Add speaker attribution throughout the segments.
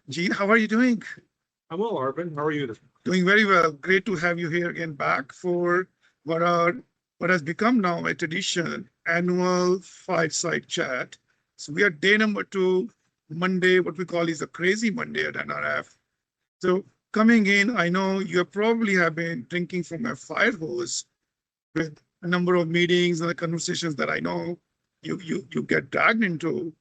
Speaker 1: Gene, how are you doing?
Speaker 2: I'm well, Arvind. How are you?
Speaker 1: Doing very well. Great to have you here again back for what are what has become now a tradition, annual fireside chat. So we are day number 2, Monday, what we call is a crazy Monday at NRF. So coming in, I know you probably have been drinking from a fire hose with a number of meetings and the conversations that I know you get dragged into.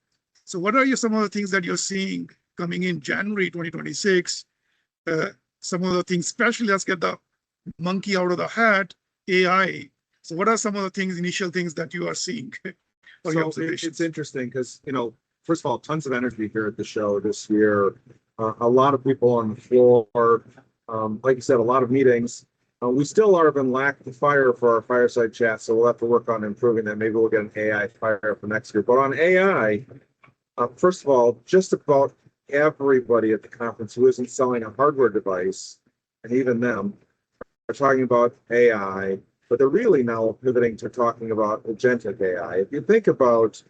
Speaker 1: So what are some of the things that you're seeing coming in January 2026? Some of the things, especially let's get the monkey out of the hat, AI. So what are some of the things, initial things that you are seeing for your observations?
Speaker 2: It's interesting because, first of all, tons of energy here at the show this year. A lot of people on the floor. Like you said, a lot of meetings. We still are in lack the fire for our fireside chat, so we'll have to work on improving that. Maybe we'll get an AI fire for next year. But on AI, first of all, just about everybody at the conference who isn't selling a hardware device, and even them, are talking about AI, but they're really now pivoting to talking about agentic AI. If you think about,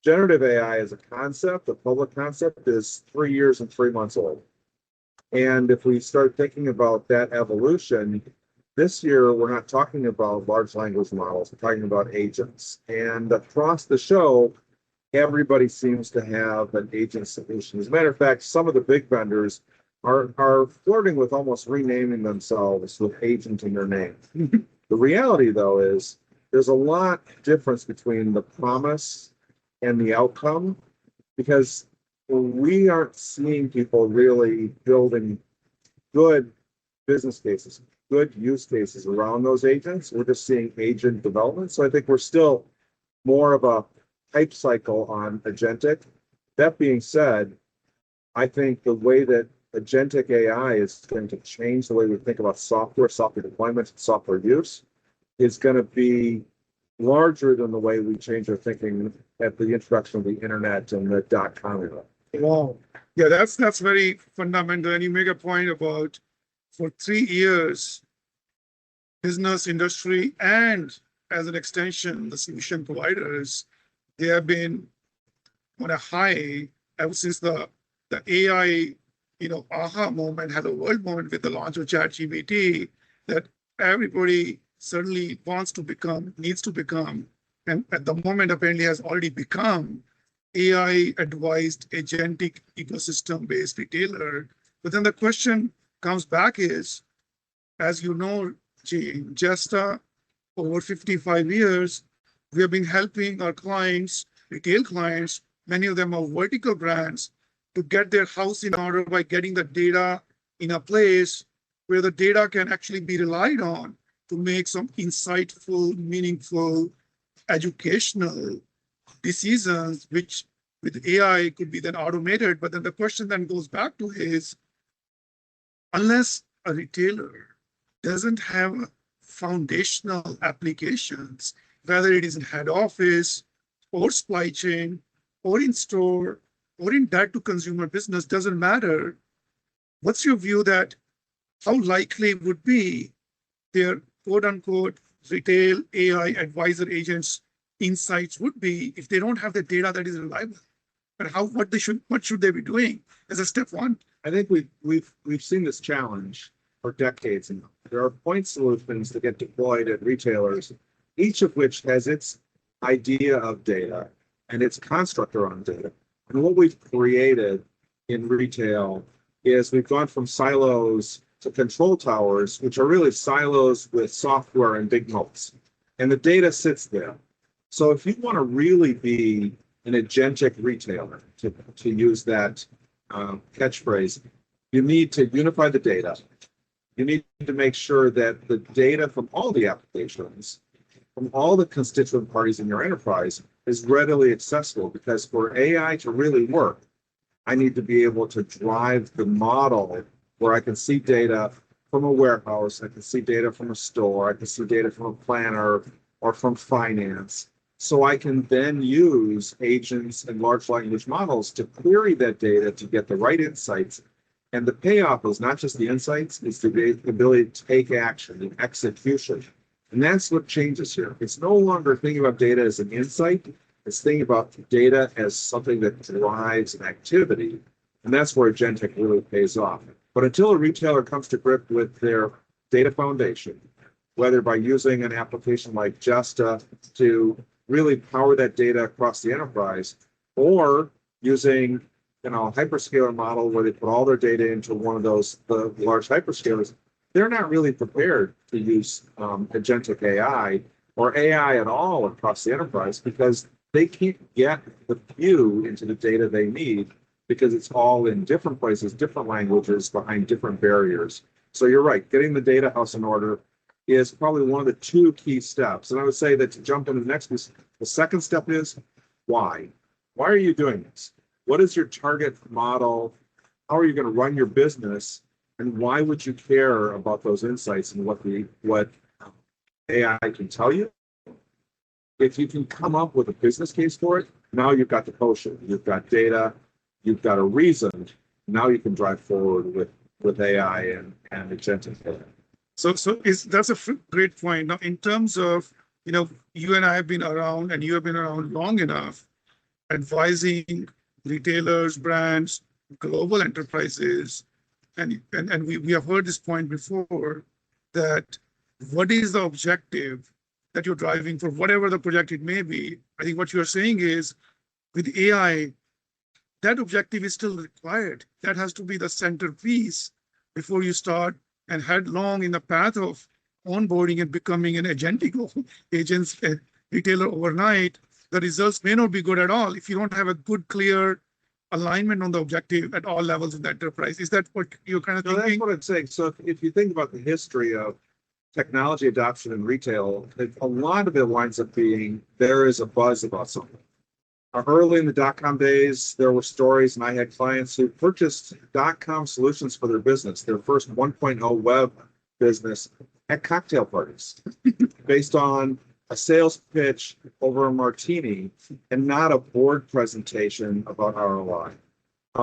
Speaker 2: generative AI as a concept, a public concept, is 3 years and 3 months old. And if we start thinking about that evolution, this year we're not talking about large language models, we're talking about agents. And across the show, everybody seems to have an agent solution. As a matter of fact, some of the big vendors are flirting with almost renaming themselves with agent in their name. The reality, though, is there's a lot of difference between the promise and the outcome, because we aren't seeing people really building good business cases, good use cases around those agents. We're just seeing agent development. So I think we're still more of a hype cycle on agentic. That being said, I think the way that agentic AI is going to change the way we think about software deployment, software use, is going to be larger than the way we change our thinking at the introduction of the internet and the .com era.
Speaker 1: Wow. Yeah, that's very fundamental. And you make a point about, for 3 years, business, industry, and as an extension, the solution providers, they have been on a high ever since the AI, aha moment, had a world moment with the launch of ChatGPT, that everybody certainly needs to become, and at the moment apparently has already become, AI-advised agentic ecosystem-based retailer. But then the question comes back is, as you know, Gene, Jesta, over 55 years, we have been helping our clients, retail clients, many of them are vertical brands, to get their house in order by getting the data in a place where the data can actually be relied on to make some insightful, meaningful, educational decisions, which with AI could be then automated. But then the question then goes back to is, unless a retailer doesn't have foundational applications, whether it is in head office or supply chain or in store or in direct to consumer business, doesn't matter. What's your view that how likely would be their quote unquote retail AI advisor agents insights would be if they don't have the data that is reliable? But what should they be doing as a step one?
Speaker 2: I think we've seen this challenge for decades now. There are point solutions that get deployed at retailers, each of which has its idea of data and its construct around data. And what we've created in retail is we've gone from silos to control towers, which are really silos with software and big moats. And the data sits there. So if you want to really be an agentic retailer, to use that catchphrase, you need to unify the data. You need to make sure that the data from all the applications, from all the constituent parties in your enterprise, is readily accessible. Because for AI to really work, I need to be able to drive the model where I can see data from a warehouse, I can see data from a store, I can see data from a planner or from finance. So I can then use agents and large language models to query that data to get the right insights. And the payoff is not just the insights, it's the ability to take action, the execution. And that's what changes here. It's no longer thinking about data as an insight, it's thinking about data as something that drives an activity And that's where agentic really pays off. But until a retailer comes to grip with their data foundation, whether by using an application like Jesta to really power that data across the enterprise, or using a hyperscaler model where they put all their data into one of those the large hyperscalers, they're not really prepared to use agentic AI or AI at all across the enterprise because they can't get the view into the data they need because it's all in different places, different languages, behind different barriers. So you're right, getting the data house in order is probably one of the two key steps. And I would say that to jump into the next piece, the second step is why? Why are you doing this? What is your target model? How are you going to run your business? And why would you care about those insights and what AI can tell you? If you can come up with a business case for it, now you've got the potion, you've got data, you've got a reason. Now you can drive forward with AI and agentic AI.
Speaker 1: So that's a great point. Now, in terms of, you and I have been around, and you have been around long enough, advising retailers, brands, global enterprises, and we have heard this point before, that what is the objective that you're driving for whatever the project it may be? I think what you're saying is, with AI, that objective is still required. That has to be the centerpiece before you start and headlong in the path of onboarding and becoming an agentic agents retailer overnight. The results may not be good at all if you don't have a good, clear alignment on the objective at all levels of the enterprise. Is that what you're kind of thinking?
Speaker 2: That's what I'm saying. So if you think about the history of technology adoption in retail, a lot of it winds up being there is a buzz about something. Early in the dot-com days, there were stories, and I had clients who purchased dot-com solutions for their business, their first 1.0 web business, at cocktail parties, based on a sales pitch over a martini and not a board presentation about ROI.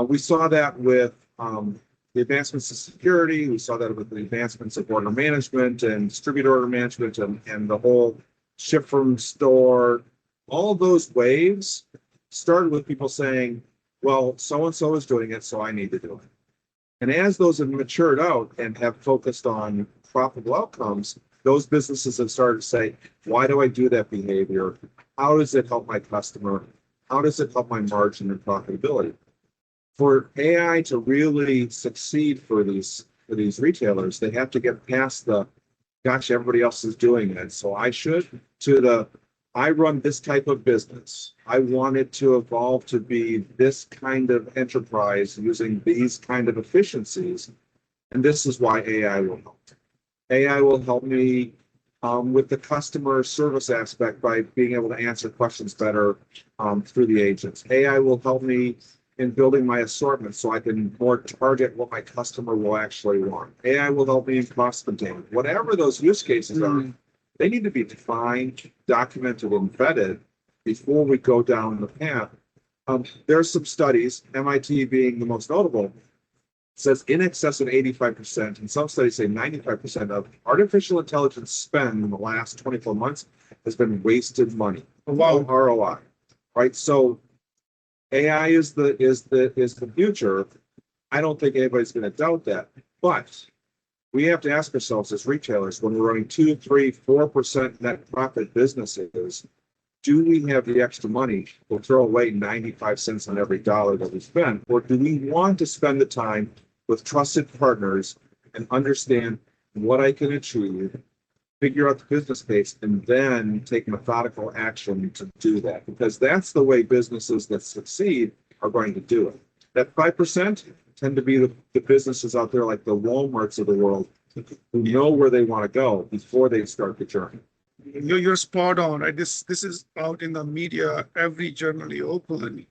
Speaker 2: We saw that with the advancements in security. We saw that with the advancements of order management and distributor order management and the whole ship from store. All those waves started with people saying, well, so-and-so is doing it, so I need to do it. And as those have matured out and have focused on profitable outcomes, those businesses have started to say, why do I do that behavior? How does it help my customer? How does it help my margin and profitability? For AI to really succeed for these retailers, they have to get past the, gosh, everybody else is doing it, so I should, to the, I run this type of business. I want it to evolve to be this kind of enterprise using these kind of efficiencies. And this is why AI will help. AI will help me with the customer service aspect by being able to answer questions better through the agents. AI will help me in building my assortment so I can more target what my customer will actually want. AI will help me in cost containment. Whatever those use cases are, they need to be defined, documented, and vetted before we go down the path. There are some studies, MIT being the most notable, says in excess of 85%, and some studies say 95% of artificial intelligence spend in the last 24 months has been wasted money. Wow. ROI, right? So AI is the future. I don't think anybody's going to doubt that, but we have to ask ourselves as retailers, when we're running 2, 3, 4% net profit businesses, do we have the extra money to throw away 95 cents on every dollar that we spend? Or do we want to spend the time with trusted partners and understand what I can achieve, figure out the business case, and then take methodical action to do that? Because that's the way businesses that succeed are going to do it. That 5% tend to be the businesses out there like the Walmarts of the world who know where they want to go before they start the journey.
Speaker 1: You're spot on, right? This is out in the media, every journal you open,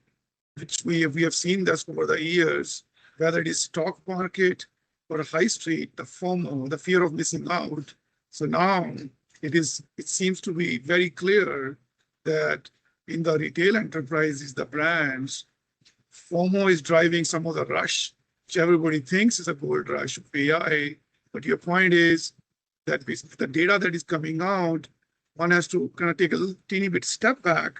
Speaker 1: which we have seen this over the years, whether it is stock market or high street, the FOMO, the fear of missing out. So now it seems to be very clear that in the retail enterprises, the brands, FOMO is driving some of the rush, which everybody thinks is a gold rush of AI. But your point is that the data that is coming out, one has to kind of take a teeny bit step back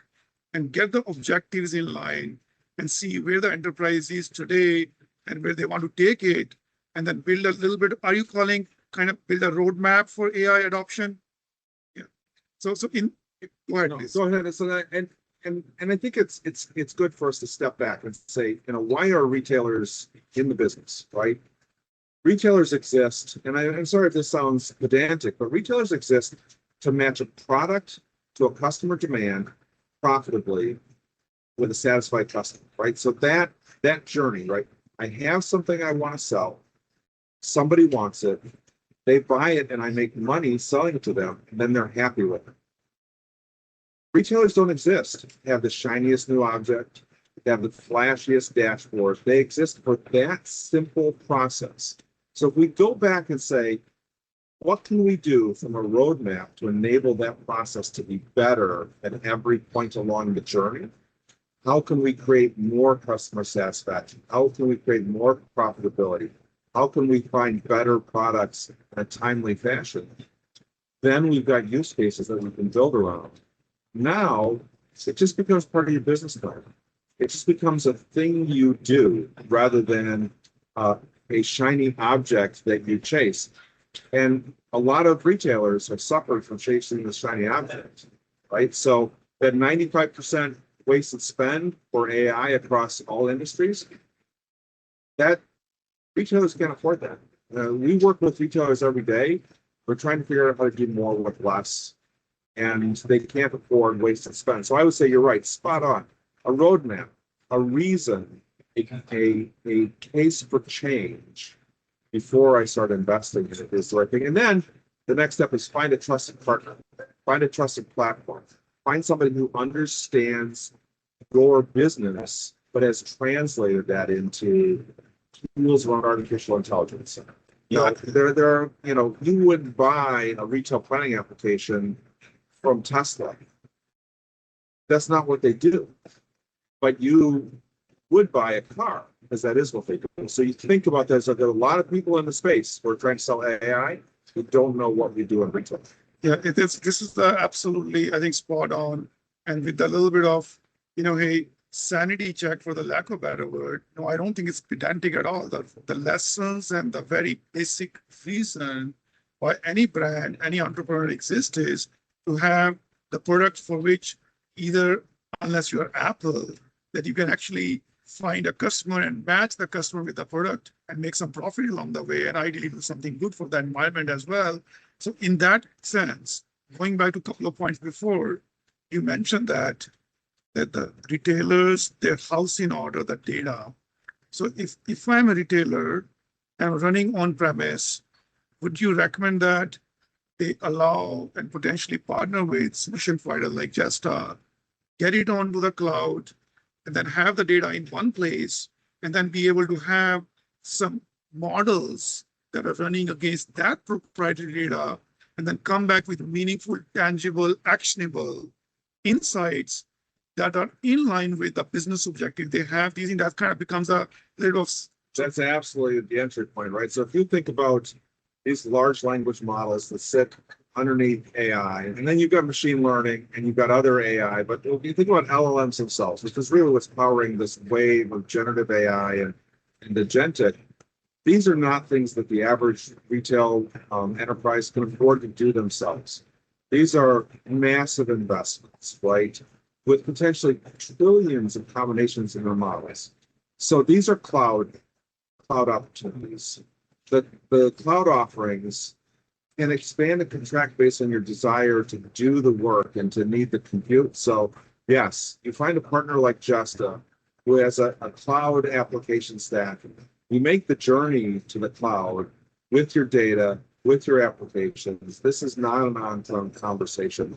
Speaker 1: and get the objectives in line and see where the enterprise is today and where they want to take it, and then build a little bit. Are you calling kind of build a roadmap for AI adoption? Yeah. So go ahead, please.
Speaker 2: Go ahead. So that, and I think it's good for us to step back and say, why are retailers in the business, right? Retailers exist, and I'm sorry if this sounds pedantic, but retailers exist to match a product to a customer demand profitably with a satisfied customer, right? So that journey, right? I have something I want to sell. Somebody wants it. They buy it, and I make money selling it to them, and then they're happy with it. Retailers don't exist to have the shiniest new object, to have the flashiest dashboard. They exist for that simple process. So if we go back and say, what can we do from a roadmap to enable that process to be better at every point along the journey? How can we create more customer satisfaction? How can we create more profitability? How can we find better products in a timely fashion? Then we've got use cases that we can build around. Now, it just becomes part of your business plan. It just becomes a thing you do rather than a shiny object that you chase. And a lot of retailers have suffered from chasing the shiny object, right? So that 95% wasted spend for AI across all industries, that retailers can't afford that. We work with retailers every day. We're trying to figure out how to do more with less, and they can't afford wasted spend. So I would say you're right, spot on. A roadmap, a reason, a case for change before I start investing in it is the right thing. And then the next step is find a trusted partner, find a trusted platform, find somebody who understands your business, but has translated that into tools around artificial intelligence. There are, you wouldn't buy a retail planning application from Tesla. That's not what they do. But you would buy a car, because that is what they do. So you think about this, there are a lot of people in the space who are trying to sell AI who don't know what we do in retail.
Speaker 1: Yeah, this is absolutely, I think, spot on. And with a little bit of, hey, sanity check, for the lack of a better word, no, I don't think it's pedantic at all. The lessons and the very basic reason why any brand, any entrepreneur exists is to have the product for which either, unless you're Apple, that you can actually find a customer and match the customer with the product and make some profit along the way, and ideally do something good for the environment as well. So in that sense, going back to a couple of points before, you mentioned that the retailers, their house in order, the data. So if I'm a retailer and running on premise, would you recommend that they allow and potentially partner with solution providers like Jesta, get it onto the cloud, and then have the data in one place, and then be able to have some models that are running against that proprietary data, and then come back with meaningful, tangible, actionable insights that are in line with the business objective they have. Using that kind of becomes a little of.
Speaker 2: That's absolutely the entry point, right? So if you think about these large language models that sit underneath AI, and then you've got machine learning and you've got other AI, but if you think about LLMs themselves, which is really what's powering this wave of generative AI and agentic, these are not things that the average retail enterprise can afford to do themselves. These are massive investments, right? With potentially trillions of combinations in their models. So these are cloud opportunities. The cloud offerings can expand and contract based on your desire to do the work and to need the compute. So yes, you find a partner like Jesta who has a cloud application stack. You make the journey to the cloud with your data, with your applications. This is not an on-prem conversation.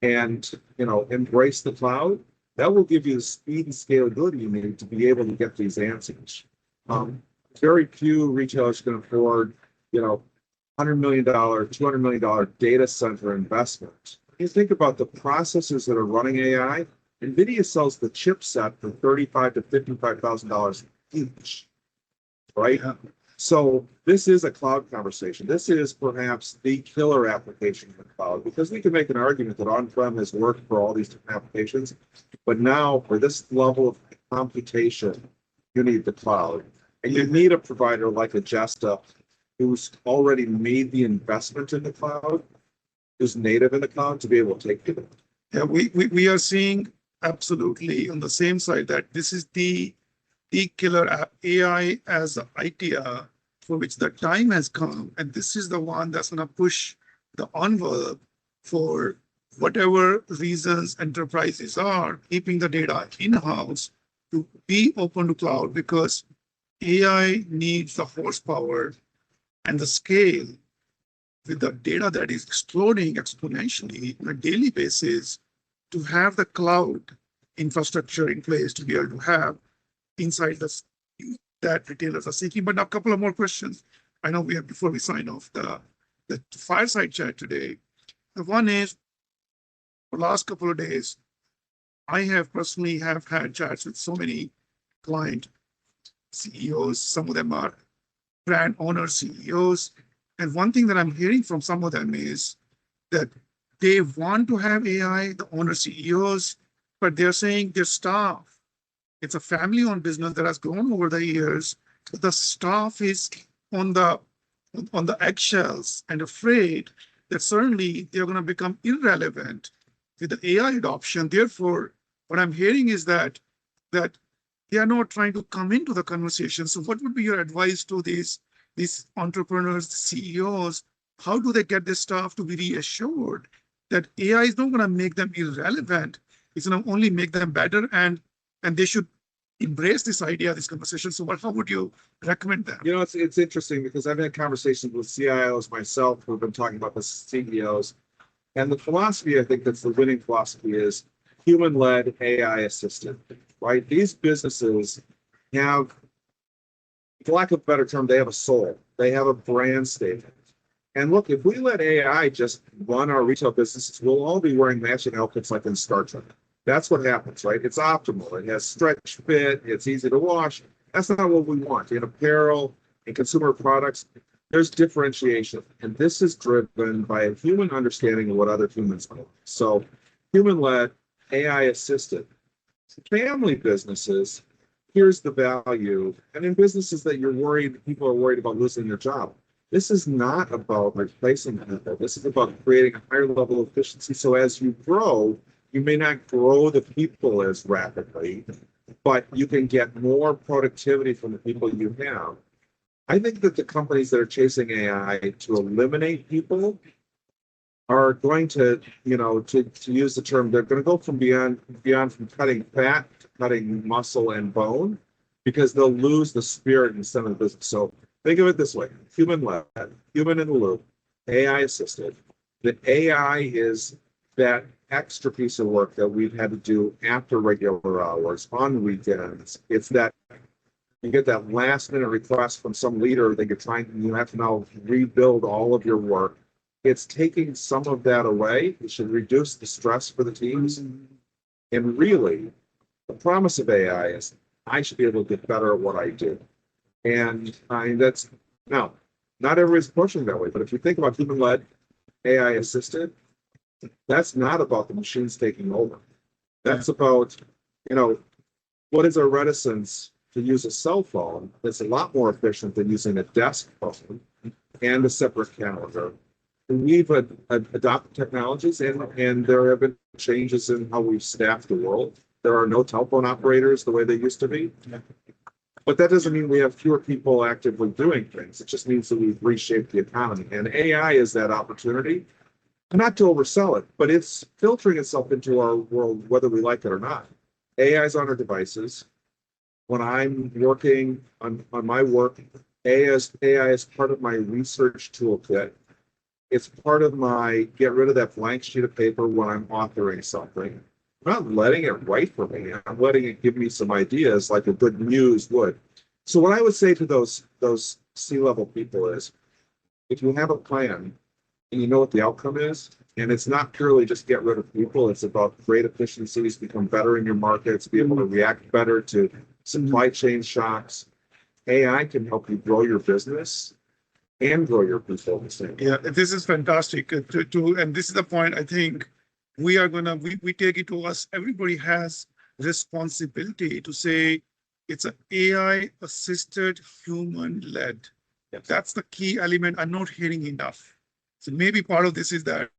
Speaker 2: And embrace the cloud. That will give you the speed and scalability you need to be able to get these answers. Very few retailers can afford, $100 million, $200 million data center investment. You think about the processors that are running AI. NVIDIA sells the chipset for $35,000 to $55,000 each, right? Yeah. So this is a cloud conversation. This is perhaps the killer application in the cloud, because we can make an argument that on-prem has worked for all these different applications, but now for this level of computation, you need the cloud. And you need a provider like a Jesta who's already made the investment in the cloud, who's native in the cloud to be able to take it.
Speaker 1: Yeah, we are seeing absolutely on the same side that this is the killer app, AI as an idea for which the time has come. And this is the one that's going to push the envelope for whatever reasons enterprises are keeping the data in-house to be open to cloud, because AI needs the horsepower and the scale with the data that is exploding exponentially on a daily basis to have the cloud infrastructure in place to be able to have inside that retailers are seeking. But now a couple of more questions. I know we have, before we sign off, the fireside chat today. The one is, for the last couple of days, I have personally have had chats with so many client CEOs. Some of them are brand owner CEOs. And one thing that I'm hearing from some of them is that they want to have AI, the owner CEOs, but they're saying their staff, it's a family-owned business that has grown over the years. The staff is on the eggshells and afraid that certainly they're going to become irrelevant with the AI adoption. Therefore, what I'm hearing is that they are not trying to come into the conversation. So what would be your advice to these entrepreneurs, CEOs? How do they get their staff to be reassured that AI is not going to make them irrelevant? It's going to only make them better, and they should embrace this idea, this conversation. So how would you recommend that?
Speaker 2: You know, it's interesting because I've had conversations with CIOs myself who've been talking about this, CEOs. And the philosophy, I think that's the winning philosophy, is human-led, AI-assisted, right? These businesses have, for lack of a better term, they have a soul. They have a brand statement. And look, if we let AI just run our retail businesses, we'll all be wearing matching outfits like in Star Trek. That's what happens, right? It's optimal. It has stretch fit. It's easy to wash. That's not what we want. In apparel and consumer products, there's differentiation. And this is driven by a human understanding of what other humans want. So human-led, AI-assisted. Family businesses, here's the value. And in businesses that you're worried, people are worried about losing their job. This is not about replacing people. This is about creating a higher level of efficiency. So as you grow, you may not grow the people as rapidly, but you can get more productivity from the people you have. I think that the companies that are chasing AI to eliminate people are going to, to use the term, they're going to go from beyond from cutting fat to cutting muscle and bone, because they'll lose the spirit and some of the business. So think of it this way: human-led, human in the loop, AI-assisted. The AI is that extra piece of work that we've had to do after regular hours, on weekends. It's that you get that last minute request from some leader that you have to now rebuild all of your work. It's taking some of that away. It should reduce the stress for the teams. And really, the promise of AI is I should be able to get better at what I do. And that's, now, not everybody's pushing that way, but if you think about human-led, AI-assisted, that's not about the machines taking over. That's about, what is our reticence to use a cell phone that's a lot more efficient than using a desk phone and a separate calendar. We've adopted technologies, and there have been changes in how we've staffed the world. There are no telephone operators the way they used to be. But that doesn't mean we have fewer people actively doing things. It just means that we've reshaped the economy. And AI is that opportunity. Not to oversell it, but it's filtering itself into our world, whether we like it or not. AI is on our devices. When I'm working on my work, AI is part of my research toolkit. It's part of my get rid of that blank sheet of paper when I'm authoring something. I'm not letting it write for me. I'm letting it give me some ideas like a good muse would. So what I would say to those C-level people is, if you have a plan, and you know what the outcome is, and it's not purely just get rid of people, it's about great efficiencies, become better in your markets, be able to react better to supply chain shocks. AI can help you grow your business and grow your people at the same time.
Speaker 1: Yeah, this is fantastic. And this is the point I think we take it to us. Everybody has responsibility to say, It's an AI-assisted, human-led.
Speaker 2: Yes.
Speaker 1: That's the key element I'm not hearing enough. So maybe part of this is that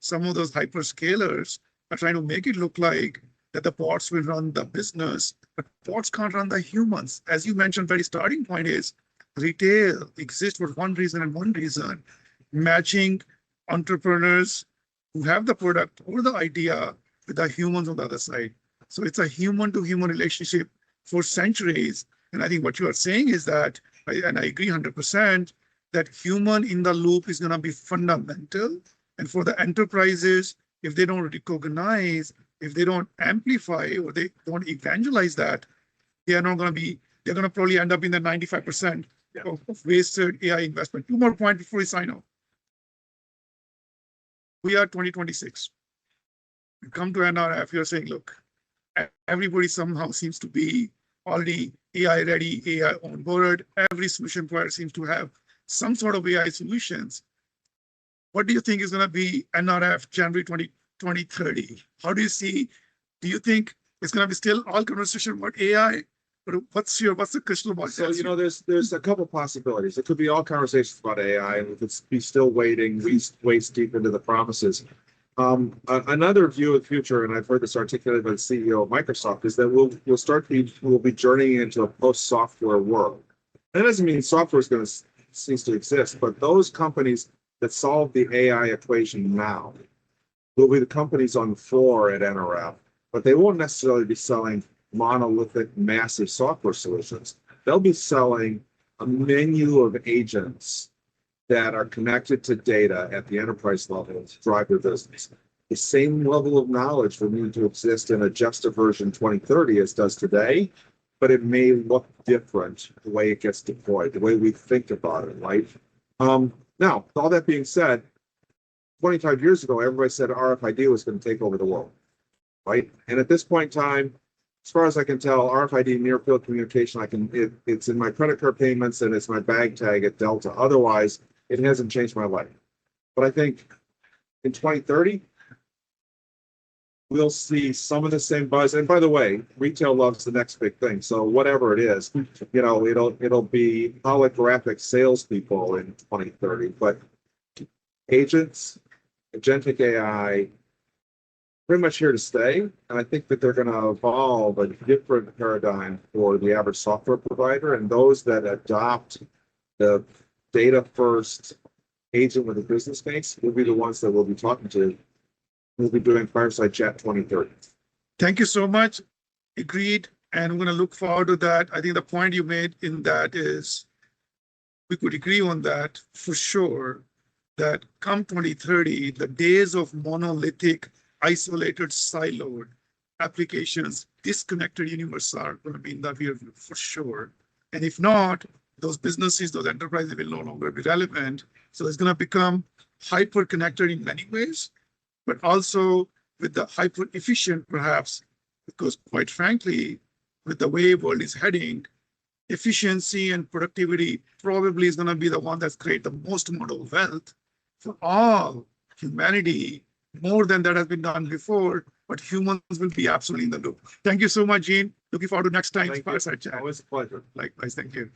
Speaker 1: some of those hyperscalers are trying to make it look like that the bots will run the business, but bots can't run the humans. As you mentioned, very starting point is retail exists for one reason and one reason, matching entrepreneurs who have the product or the idea with the humans on the other side. So it's a human to human relationship for centuries. And I think what you are saying is that, and I agree 100%, that human in the loop is going to be fundamental. And for the enterprises, if they don't recognize, if they don't amplify, or they don't evangelize that, they are not going to be, they're going to probably end up in the 95% of wasted AI investment. Two more points before we sign off. We are 2026. We come to NRF, you're saying, look, everybody somehow seems to be already AI ready, AI on board. Every solution provider seems to have some sort of AI solutions. What do you think is going to be NRF January 2030? How do you see, do you think it's going to be still all conversation about AI? Or what's the crystal ball?
Speaker 2: So, there's a couple possibilities. It could be all conversations about AI, and we could be still wading waist deep into the promises. Another view of the future, and I've heard this articulated by the CEO of Microsoft, is that we'll be journeying into a post-software world. That doesn't mean software is going to cease to exist, but those companies that solve the AI equation now will be the companies on the floor at NRF, but they won't necessarily be selling monolithic, massive software solutions. They'll be selling a menu of agents that are connected to data at the enterprise level to drive their business. The same level of knowledge will need to exist in a Jesta version 2030 as does today, but it may look different the way it gets deployed, the way we think about it, right? Now, all that being said, 25 years ago, everybody said RFID was going to take over the world, right? And at this point in time, as far as I can tell, RFID near field communication, it's in my credit card payments and it's my bag tag at Delta. Otherwise, it hasn't changed my life. But I think in 2030, we'll see some of the same buzz. And by the way, retail loves the next big thing. So whatever it is, it'll be holographic salespeople in 2030. But agents, agentic AI, pretty much here to stay. And I think that they're going to evolve a different paradigm for the average software provider. And those that adopt the data first agent with a business case will be the ones that we'll be talking to. We'll be doing Fireside Chat 2030.
Speaker 1: Thank you so much. Agreed. And I'm going to look forward to that. I think the point you made in that is we could agree on that for sure, that come 2030, the days of monolithic, isolated, siloed applications, disconnected universe are going to be in the rear view for sure. And if not, those businesses, those enterprises will no longer be relevant. So it's going to become hyper connected in many ways, but also with the hyper efficient perhaps, because quite frankly, with the way world is heading, efficiency and productivity probably is going to be the one that's create the most amount of wealth for all humanity, more than that has been done before, but humans will be absolutely in the loop. Thank you so much, Gene. Looking forward to next time.
Speaker 2: Thank you. Always a pleasure.
Speaker 1: Likewise, thank you.